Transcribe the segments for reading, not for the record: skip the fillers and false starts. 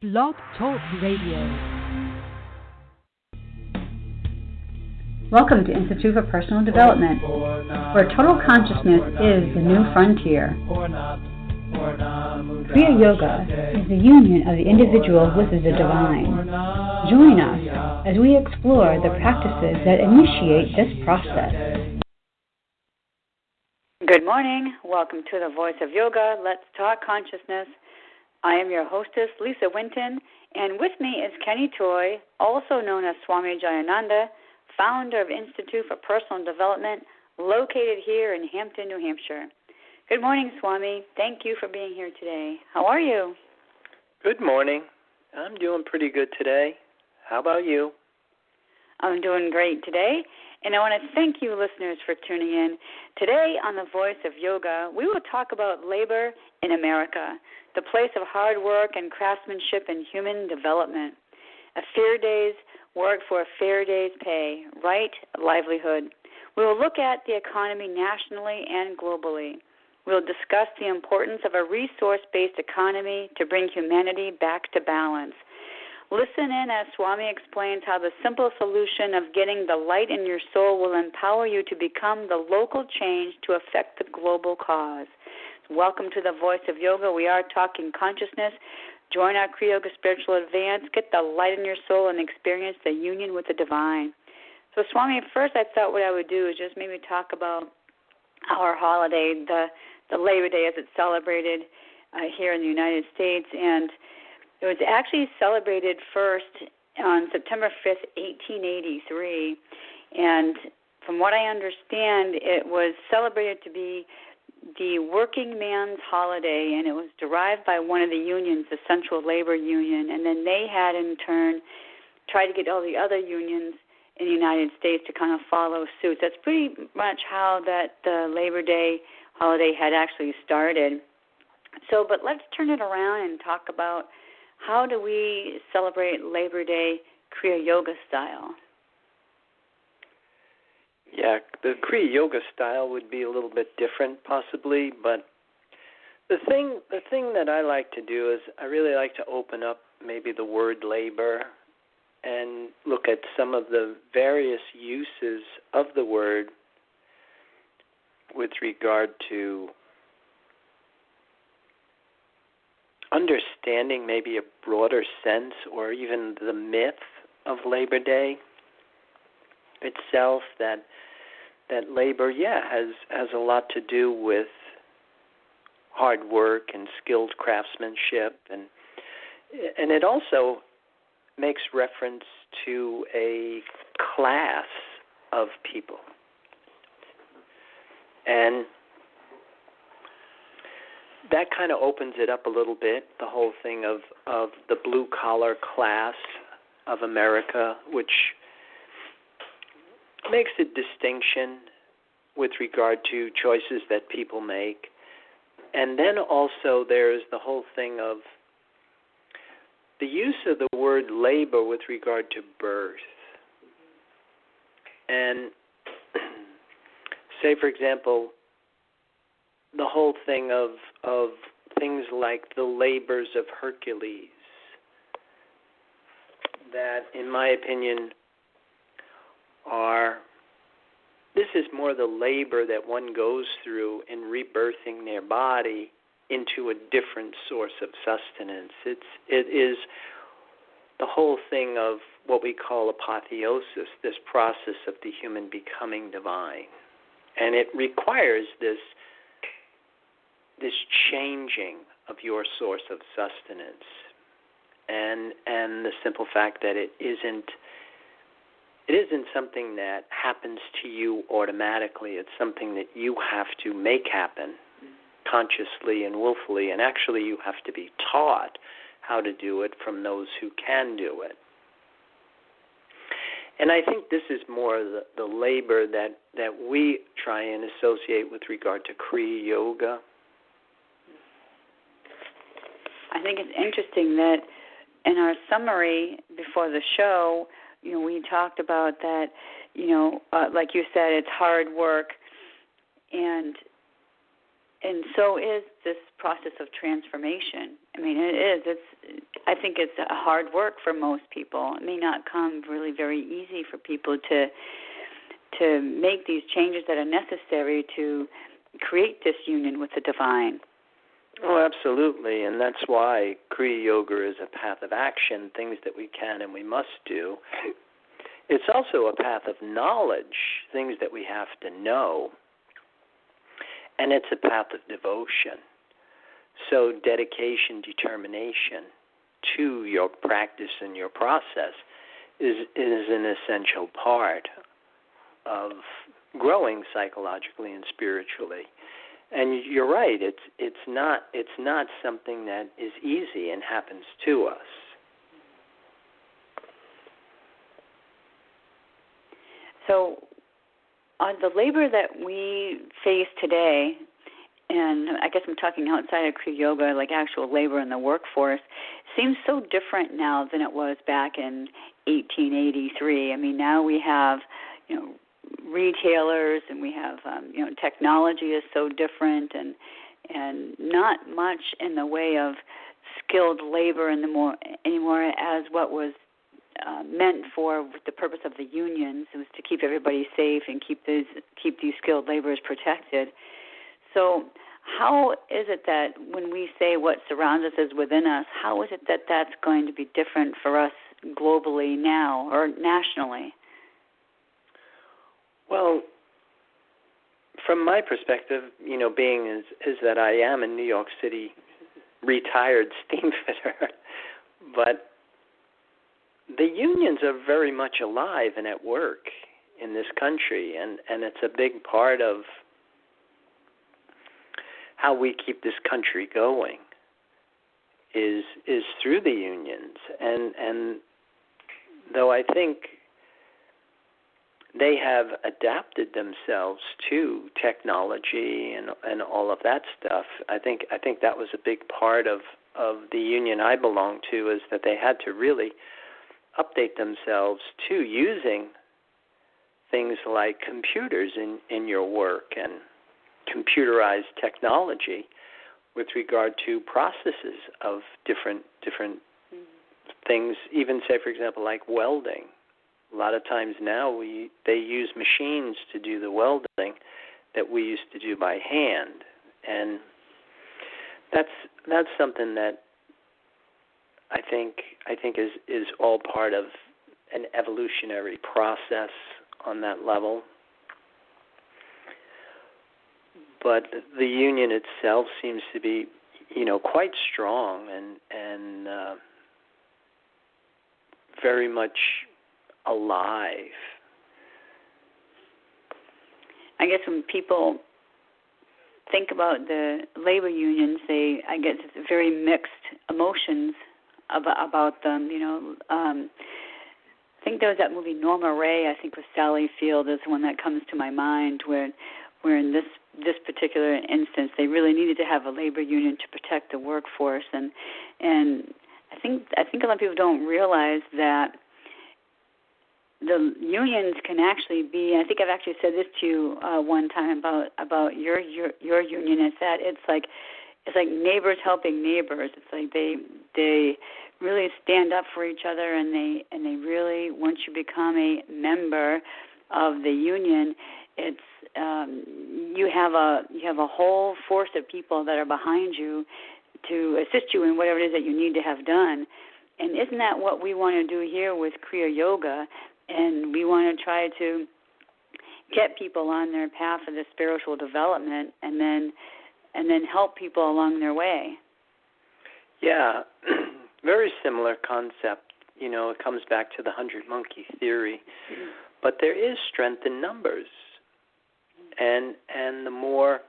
Blog Talk Radio. Welcome to Institute for Personal Development, where total consciousness is the new frontier. Kriya Yoga is the union of the individual with the divine. Join us as we explore the practices that initiate this process. Good morning. Welcome to the Voice of Yoga. Let's talk consciousness. I am your hostess, Lisa Winton, and with me is Kenny Toy, also known as Swami Jayananda, founder of Institute for Personal Development, located here in Hampton, New Hampshire. Good morning, Swami. Thank you for being here today. How are you? Good morning. I'm doing pretty good today. How about you? I'm doing great today, and I want to thank you, listeners, for tuning in. Today on The Voice of Yoga, we will talk about labor in America, the place of hard work and craftsmanship in human development. A fair day's work for a fair day's pay, right livelihood. We will look at the economy nationally and globally. We will discuss the importance of a resource-based economy to bring humanity back to balance. Listen in as Swami explains how the simple solution of getting the light in your soul will empower you to become the local change to affect the global cause. Welcome to the Voice of Yoga. We are talking consciousness. Join our Kriya Yoga Spiritual Advance. Get the light in your soul and experience the union with the divine. So, Swami, at first I thought what I would do is just maybe talk about our holiday, the Labor Day as it's celebrated here in the United States. And it was actually celebrated first on September 5th, 1883. And from what I understand, it was celebrated to be the working man's holiday, and it was derived by one of the unions, the Central Labor Union, and then they had in turn tried to get all the other unions in the United States to kind of follow suit. That's pretty much how that the Labor Day holiday had actually started. So, but let's turn it around and talk about how do we celebrate Labor Day Kriya Yoga style. Yeah, the Kriya Yoga style would be a little bit different possibly, but the thing that I like to do is I really like to open up maybe the word labor and look at some of the various uses of the word with regard to understanding maybe a broader sense or even the myth of Labor Day itself, that labor, has a lot to do with hard work and skilled craftsmanship, and it also makes reference to a class of people. And that kind of opens it up a little bit, the whole thing of the blue-collar class of America, which makes a distinction with regard to choices that people make. And then also there's the whole thing of the use of the word labor with regard to birth. And say, for example, the whole thing of things like the labors of Hercules, that, in my opinion, this is more the labor that one goes through in rebirthing their body into a different source of sustenance. It is the whole thing of what we call apotheosis, this process of the human becoming divine. And it requires this changing of your source of sustenance, and the simple fact that it isn't something that happens to you automatically. It's something that you have to make happen consciously and willfully, and actually you have to be taught how to do it from those who can do it. And I think this is more the labor that we try and associate with regard to Kriya Yoga. I think it's interesting that in our summary before the show, we talked about that, like you said, it's hard work, and so is this process of transformation. I I mean, it is. I think it's hard work for most people. It may not come really very easy for people to make these changes that are necessary to create this union with the divine. Oh, absolutely, and that's why Kriya Yoga is a path of action, things that we can and we must do. It's also a path of knowledge, things that we have to know, and it's a path of devotion. So dedication, determination to your practice and your process is an essential part of growing psychologically and spiritually. And you're right, it's not something that is easy and happens to us. So the labor that we face today, and I guess I'm talking outside of Kriya Yoga, like actual labor in the workforce, seems so different now than it was back in 1883. I mean, now we have, retailers, and we have, technology is so different, and not much in the way of skilled labor anymore as what was meant for with the purpose of the unions. It was to keep everybody safe and keep these skilled laborers protected. So how is it that when we say what surrounds us is within us, how is it that that's going to be different for us globally now or nationally? Well, from my perspective, being is that I am a New York City retired steam fitter, but the unions are very much alive and at work in this country, and it's a big part of how we keep this country going is through the unions. And though I think they have adapted themselves to technology and all of that stuff, I think that was a big part of the union I belong to, is that they had to really update themselves to using things like computers in your work and computerized technology with regard to processes of different things, even say, for example, like welding. A lot of times now they use machines to do the welding that we used to do by hand, and that's something that I think is all part of an evolutionary process on that level. But the union itself seems to be, quite strong and very much alive. I guess when people think about the labor unions, I guess it's very mixed emotions about them. I think there was that movie Norma Ray, I think with Sally Field is the one that comes to my mind, where in this particular instance they really needed to have a labor union to protect the workforce, and I think a lot of people don't realize that the unions can actually be, and I think I've actually said this to you one time about your union, is that it's like neighbors helping neighbors. It's like they really stand up for each other, and they really, once you become a member of the union, it's you have a whole force of people that are behind you to assist you in whatever it is that you need to have done. And isn't that what we want to do here with Kriya Yoga? And we want to try to get people on their path of the spiritual development, and then help people along their way. Yeah, very similar concept. It comes back to the 100 monkey theory. Mm-hmm. But there is strength in numbers, and the more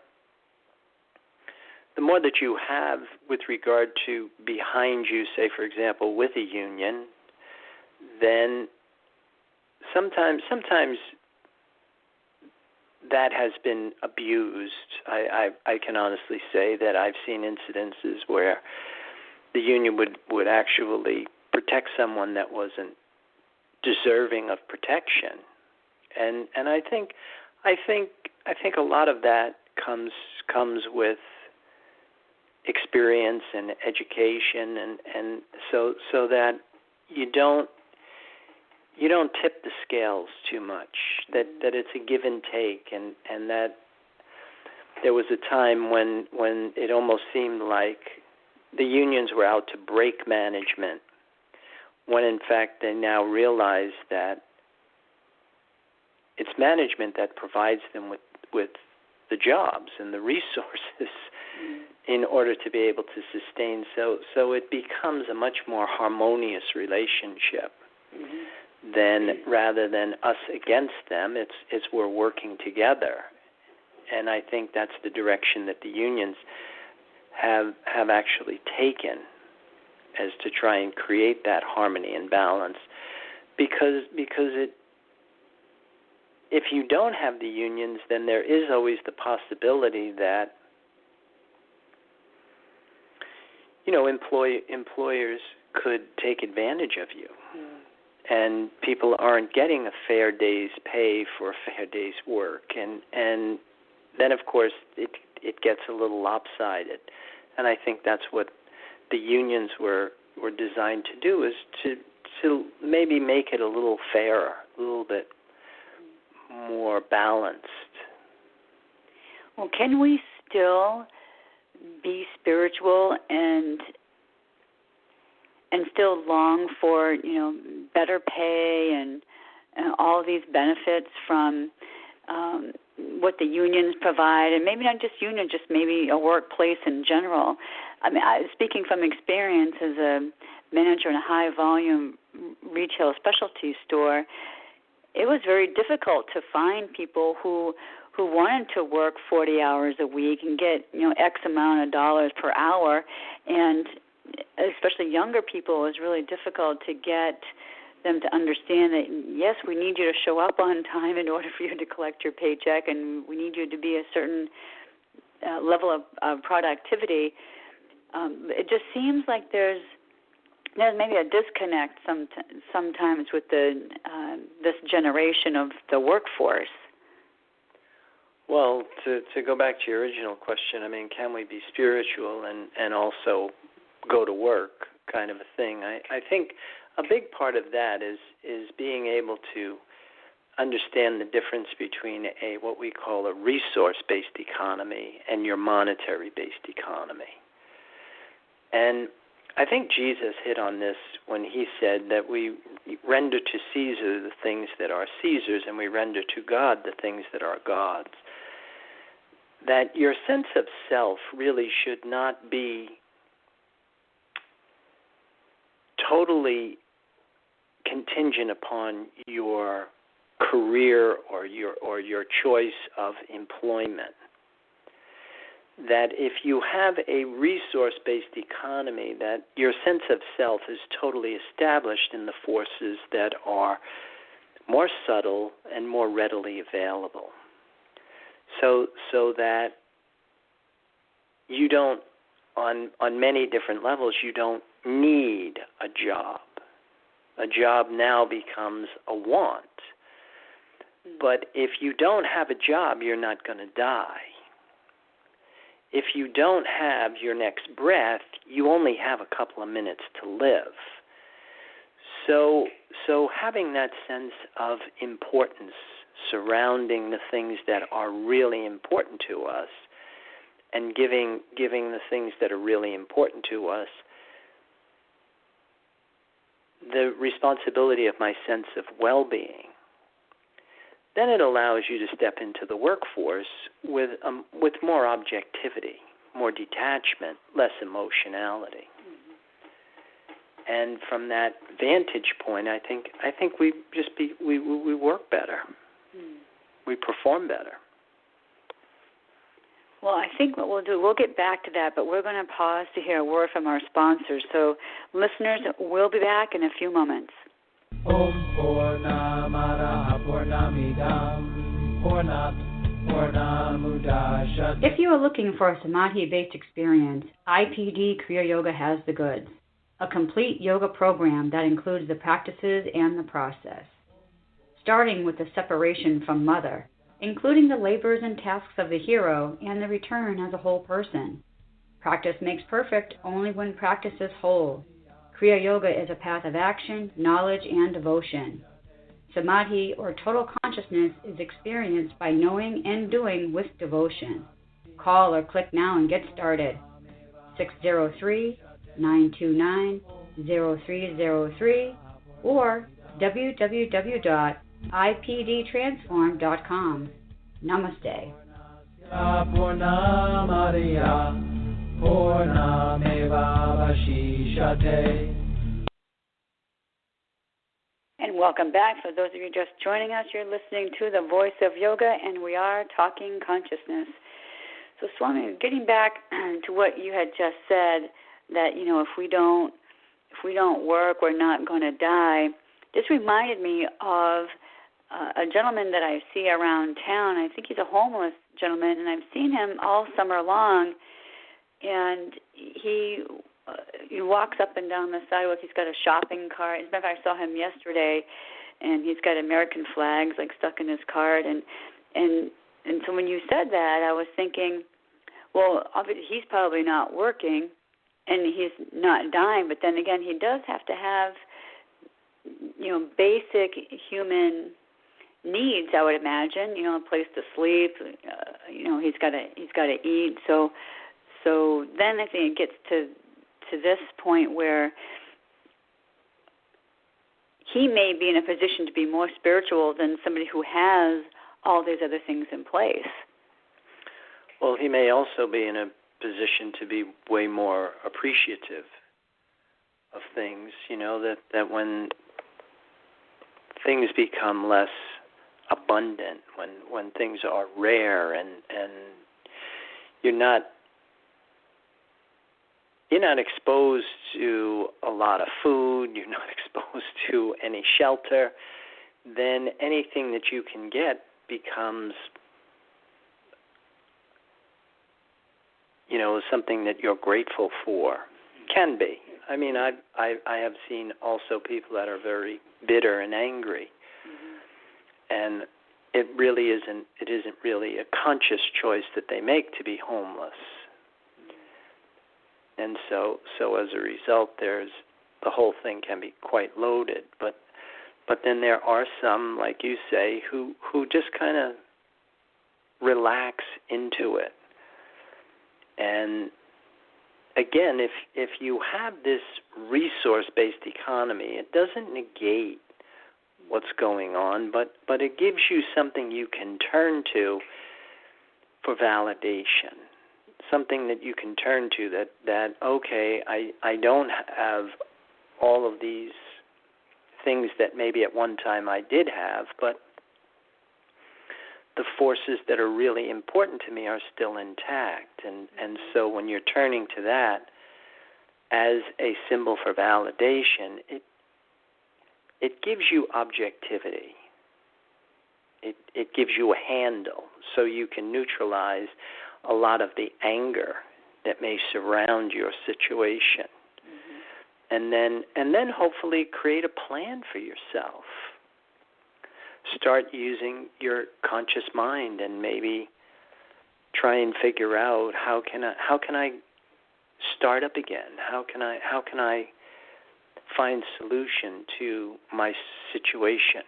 that you have with regard to behind you, say for example with a union, then sometimes that has been abused. I can honestly say that I've seen incidences where the union would actually protect someone that wasn't deserving of protection, and I think a lot of that comes with experience and education, and so that you don't tip the scales too much, that it's a give and take, and that there was a time when it almost seemed like the unions were out to break management, when in fact they now realize that it's management that provides them with the jobs and the resources in order to be able to sustain. So it becomes a much more harmonious relationship than rather than us against them. It's we're working together, and I think that's the direction that the unions have actually taken, as to try and create that harmony and balance, because it. If you don't have the unions, then there is always the possibility that, employers could take advantage of you, and people aren't getting a fair day's pay for a fair day's work, and then of course it gets a little lopsided, and I think that's what the unions were designed to do, is to maybe make it a little fairer, a little bit more balanced. Well, can we still be spiritual and still long for, better pay and all these benefits from what the unions provide, and maybe not just unions, just maybe a workplace in general? I mean, speaking from experience as a manager in a high-volume retail specialty store, it was very difficult to find people who wanted to work 40 hours a week and get, X amount of dollars per hour, and especially younger people, it was really difficult to get them to understand that, yes, we need you to show up on time in order for you to collect your paycheck, and we need you to be a certain level of productivity. It just seems like there's maybe a disconnect sometimes with this generation of the workforce. Well, to go back to your original question, I mean, can we be spiritual and also go to work, kind of a thing? I think a big part of that is being able to understand the difference between what we call a resource-based economy and your monetary-based economy. And I think Jesus hit on this when he said that we render to Caesar the things that are Caesar's, and we render to God the things that are God's. That your sense of self really should not be totally contingent upon your career or your choice of employment. That if you have a resource-based economy, that your sense of self is totally established in the forces that are more subtle and more readily available. So that you don't, on many different levels, you don't need a job. A job now becomes a want. But if you don't have a job, you're not going to die. If you don't have your next breath, you only have a couple of minutes to live. So having that sense of importance surrounding the things that are really important to us, and giving the things that are really important to us the responsibility of my sense of well-being, then it allows you to step into the workforce with more objectivity, more detachment, less emotionality. Mm-hmm. And from that vantage point, I think we work better. Mm. We perform better. Well, I think what we'll do, we'll get back to that, but we're going to pause to hear a word from our sponsors. So, listeners, we'll be back in a few moments. Om Purnamada Purnamidam Purnamudachyate. If you are looking for a Samadhi-based experience, IPD Kriya Yoga has the goods. A complete yoga program that includes the practices and the process. Starting with the separation from mother, including the labors and tasks of the hero and the return as a whole person. Practice makes perfect only when practice is whole. Kriya Yoga is a path of action, knowledge, and devotion. Samadhi, or total consciousness, is experienced by knowing and doing with devotion. Call or click now and get started. 603-929-0303 or www.ipdtransform.com. Namaste. And welcome back. For those of you just joining us, you're listening to The Voice of Yoga, and we are talking consciousness. So, Swami, getting back to what you had just said, that if we don't work, we're not going to die. This reminded me of a gentleman that I see around town. I think he's a homeless gentleman, and I've seen him all summer long. And he walks up and down the sidewalk. He's got a shopping cart. As a matter of fact, I saw him yesterday, and he's got American flags stuck in his cart. And so when you said that, I was thinking, well, obviously he's probably not working, and he's not dying. But then again, he does have to have basic human needs, I would imagine. A place to sleep. He's got to eat. So then I think it gets to this point where he may be in a position to be more spiritual than somebody who has all these other things in place. Well, he may also be in a position to be way more appreciative of things, that when things become less abundant, when things are rare and you're not exposed to a lot of food, you're not exposed to any shelter, then anything that you can get becomes, something that you're grateful for. Can be. I mean, I have seen also people that are very bitter and angry, and it isn't really a conscious choice that they make to be homeless. And so as a result, the whole thing can be quite loaded. But then there are some, like you say, who just kind of relax into it. And again, if you have this resource-based economy, it doesn't negate what's going on, but it gives you something you can turn to for validation. Something that you can turn to that okay, I don't have all of these things that maybe at one time I did have, but the forces that are really important to me are still intact. And so when you're turning to that as a symbol for validation, it gives you objectivity. It gives you a handle so you can neutralize a lot of the anger that may surround your situation. And then hopefully create a plan for yourself. Start using your conscious mind and maybe try and figure out how can I start up again? How can I find solution to my situation?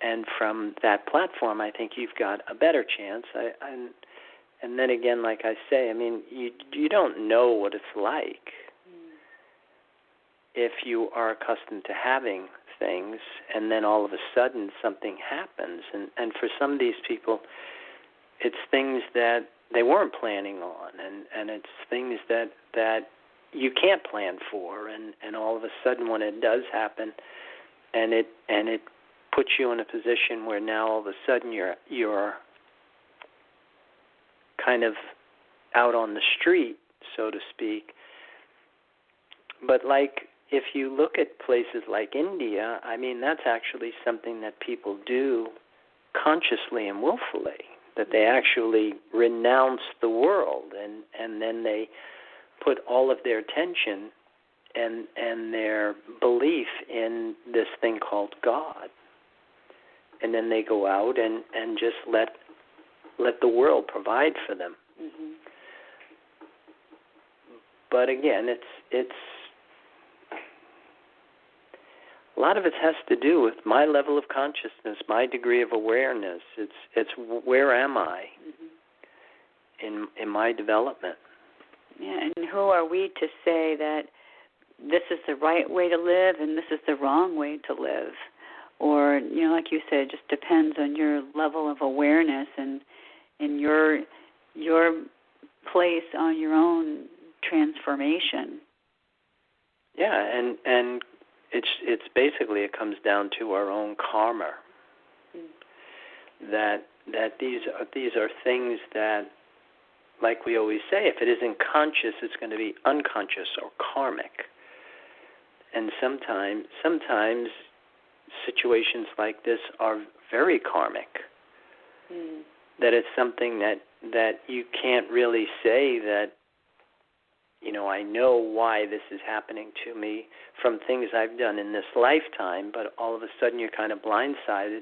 And from that platform, I think you've got a better chance. And then again, like I say, I mean, you don't know what it's like if you are accustomed to having things, and then all of a sudden something happens. And for some of these people, it's things that they weren't planning on, and it's things that you can't plan for, and all of a sudden when it does happen, and it puts you in a position where now all of a sudden you're kind of out on the street, so to speak. But like if you look at places like India, I mean, that's actually something that people do consciously and willfully, that they actually renounce the world, and then they put all of their attention and their belief in this thing called God. And then they go out and just let the world provide for them. But again, it's a lot of it has to do with my level of consciousness, my degree of awareness. It's where am I in my development? Yeah, and who are we to say that this is the right way to live and this is the wrong way to live? Or, like you said, it just depends on your level of awareness and your place on your own transformation. Yeah, and it's basically, it comes down to our own karma. That these are things that, like we always say, if it isn't conscious, it's going to be unconscious or karmic. And sometimes situations like this are very karmic. That it's something that you can't really say that, I know why this is happening to me from things I've done in this lifetime, but all of a sudden you're kind of blindsided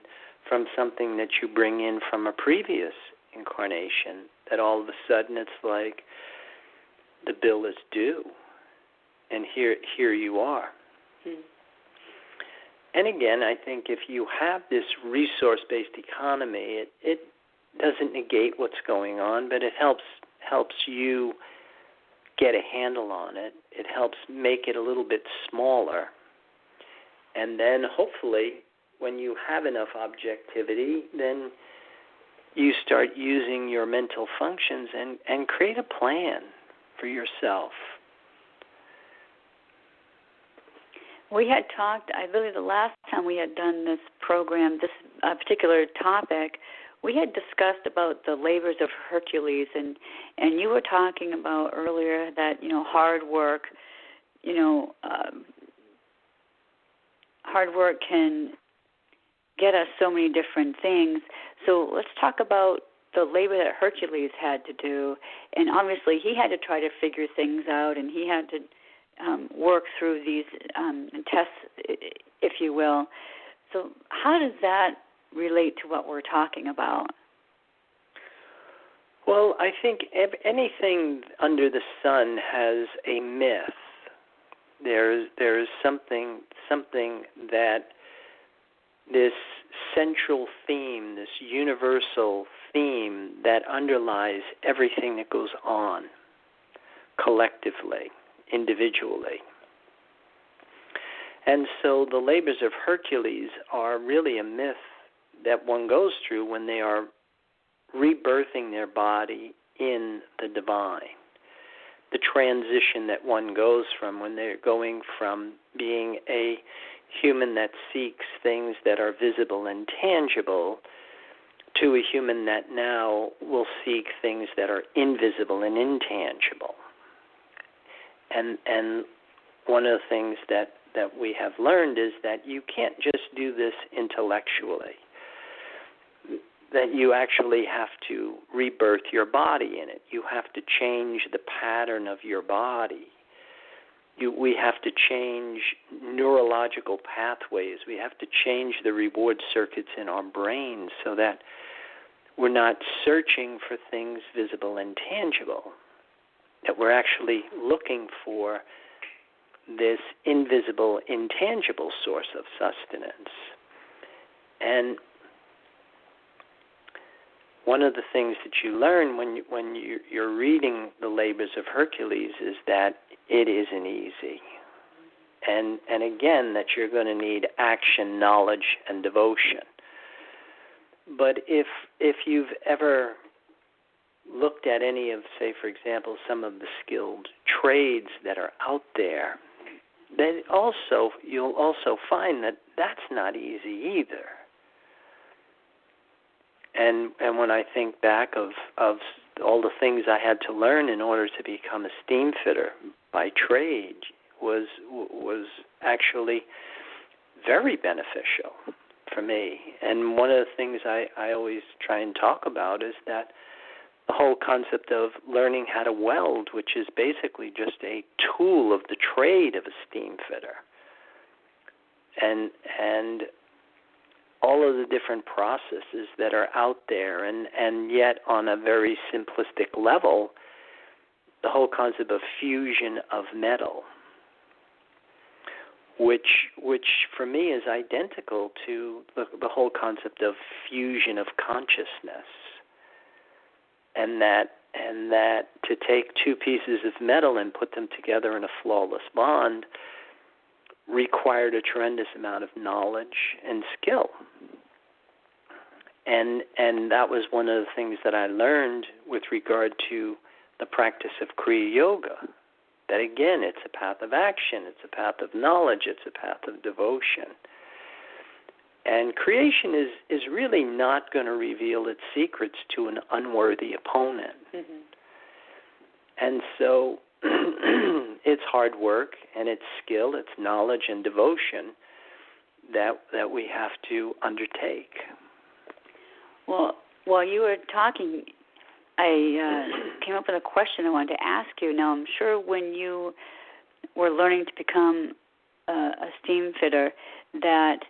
from something that you bring in from a previous incarnation, that all of a sudden it's like the bill is due, and here you are. And again, I think if you have this resource-based economy, it doesn't negate what's going on, but it helps you get a handle on it. It helps make it a little bit smaller. And then hopefully when you have enough objectivity, then you start using your mental functions and create a plan for yourself. We had talked, I believe the last time we had done this program, this particular topic, we had discussed about the labors of Hercules, and you were talking about earlier that, hard work, hard work can get us so many different things. So let's talk about the labor that Hercules had to do. And obviously he had to try to figure things out, and he had to work through these tests, if you will. So how does that relate to what we're talking about? Well, I think anything under the sun has a myth. There's something that this central theme, this universal theme that underlies everything that goes on collectively, individually. And so the labors of Hercules are really a myth that one goes through when they are rebirthing their body in the divine. The transition that one goes from when they're going from being a human that seeks things that are visible and tangible to a human that now will seek things that are invisible and intangible. And one of the things that we have learned is that you can't just do this intellectually, that you actually have to rebirth your body in it. You have to change the pattern of your body. We have to change neurological pathways. We have to change the reward circuits in our brains so that we're not searching for things visible and tangible, that we're actually looking for this invisible, intangible source of sustenance. And one of the things that you learn when you're reading the labors of Hercules is that it isn't easy. And again, that you're going to need action, knowledge, and devotion. But if you've ever looked at any of, say, for example, some of the skilled trades that are out there, then you'll also find that that's not easy either. And when I think back of all the things I had to learn in order to become a steam fitter by trade was actually very beneficial for me. And one of the things I always try and talk about is that the whole concept of learning how to weld, which is basically just a tool of the trade of a steam fitter. And all of the different processes that are out there, and yet on a very simplistic level, the whole concept of fusion of metal, which for me is identical to the whole concept of fusion of consciousness, and that to take two pieces of metal and put them together in a flawless bond required a tremendous amount of knowledge and skill. And that was one of the things that I learned with regard to the practice of Kriya Yoga. That again, it's a path of action, it's a path of knowledge, it's a path of devotion. And creation is really not going to reveal its secrets to an unworthy opponent. Mm-hmm. And so it's hard work and it's skill, it's knowledge and devotion that we have to undertake. Well, while you were talking, I came up with a question I wanted to ask you. Now, I'm sure when you were learning to become a steam fitter that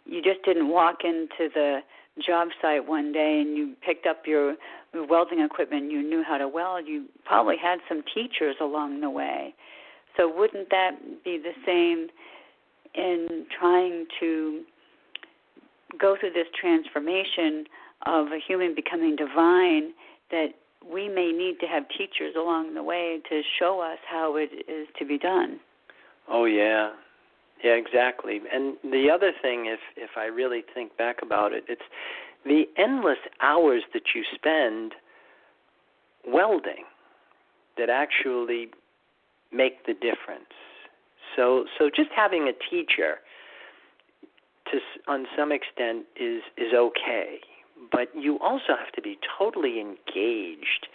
you just didn't walk into the job site one day and you picked up your welding equipment and you knew how to weld. You probably had some teachers along the way. So wouldn't that be the same in trying to go through this transformation of a human becoming divine, that we may need to have teachers along the way to show us how it is to be done? Oh, yeah. Yeah, exactly. And the other thing, if I really think back about it, it's the endless hours that you spend welding that actually make the difference. So just having a teacher on some extent is okay, but you also have to be totally engaged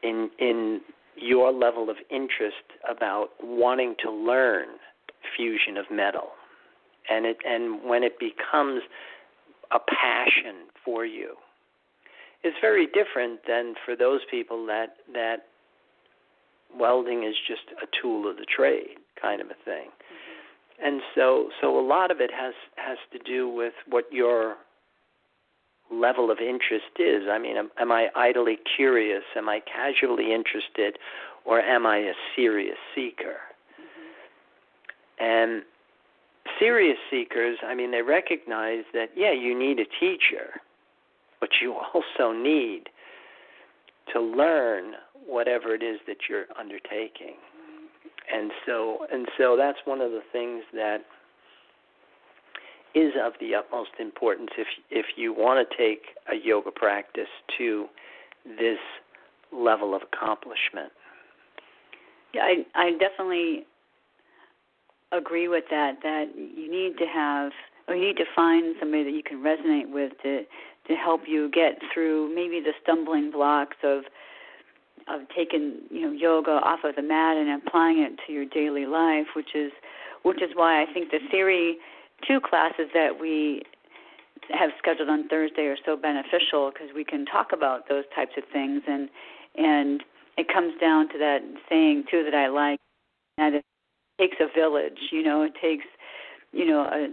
in your level of interest about wanting to learn fusion of metal, and when it becomes a passion for you, it's very different than for those people that welding is just a tool of the trade kind of a thing. Mm-hmm. And so a lot of it has to do with what your level of interest is. I mean, am I idly curious? Am I casually interested? Or am I a serious seeker? Mm-hmm. And serious seekers, I mean, they recognize that, yeah, you need a teacher, but you also need to learn whatever it is that you're undertaking. And so that's one of the things that is of the utmost importance if you want to take a yoga practice to this level of accomplishment. Yeah, I definitely agree with that you need to find somebody that you can resonate with to help you get through maybe the stumbling blocks of taking yoga off of the mat and applying it to your daily life, which is why I think the Theory 2 classes that we have scheduled on Thursday are so beneficial, because we can talk about those types of things, and it comes down to that saying too that I like, that it takes a village. It takes a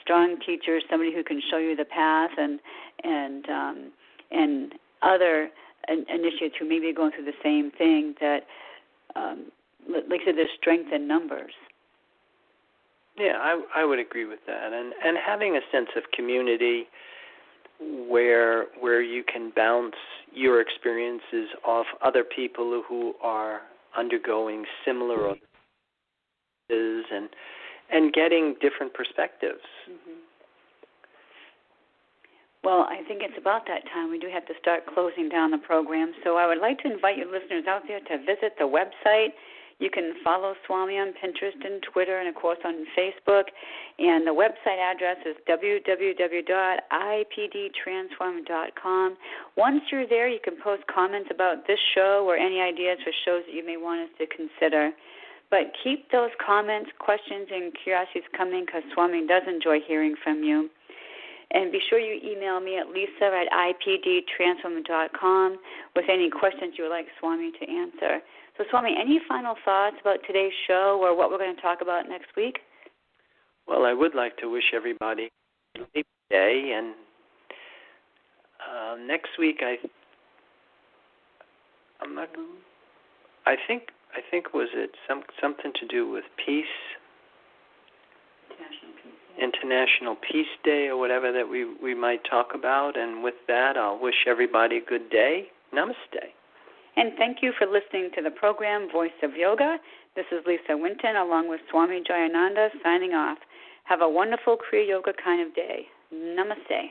strong teacher, somebody who can show you the path, and other initiates who may be going through the same thing. That, like I said, there's strength in numbers. Yeah, I would agree with that, and having a sense of community where you can bounce your experiences off other people who are undergoing similar and getting different perspectives. Mm-hmm. Well, I think it's about that time. We do have to start closing down the program, so I would like to invite you listeners out there to visit the website. You can follow Swami on Pinterest and Twitter and, of course, on Facebook. And the website address is www.ipdtransform.com. Once you're there, you can post comments about this show or any ideas for shows that you may want us to consider. But keep those comments, questions, and curiosities coming, because Swami does enjoy hearing from you. And be sure you email me at lisa@ipdtransform.com with any questions you would like Swami to answer. So, Swami, any final thoughts about today's show or what we're going to talk about next week? Well, I would like to wish everybody a happy day. And next week, I think was it something to do with peace? International Peace Day or whatever that we might talk about. And with that, I'll wish everybody a good day. Namaste. And thank you for listening to the program Voice of Yoga. This is Lisa Winton along with Swami Jayananda signing off. Have a wonderful Kriya Yoga kind of day. Namaste.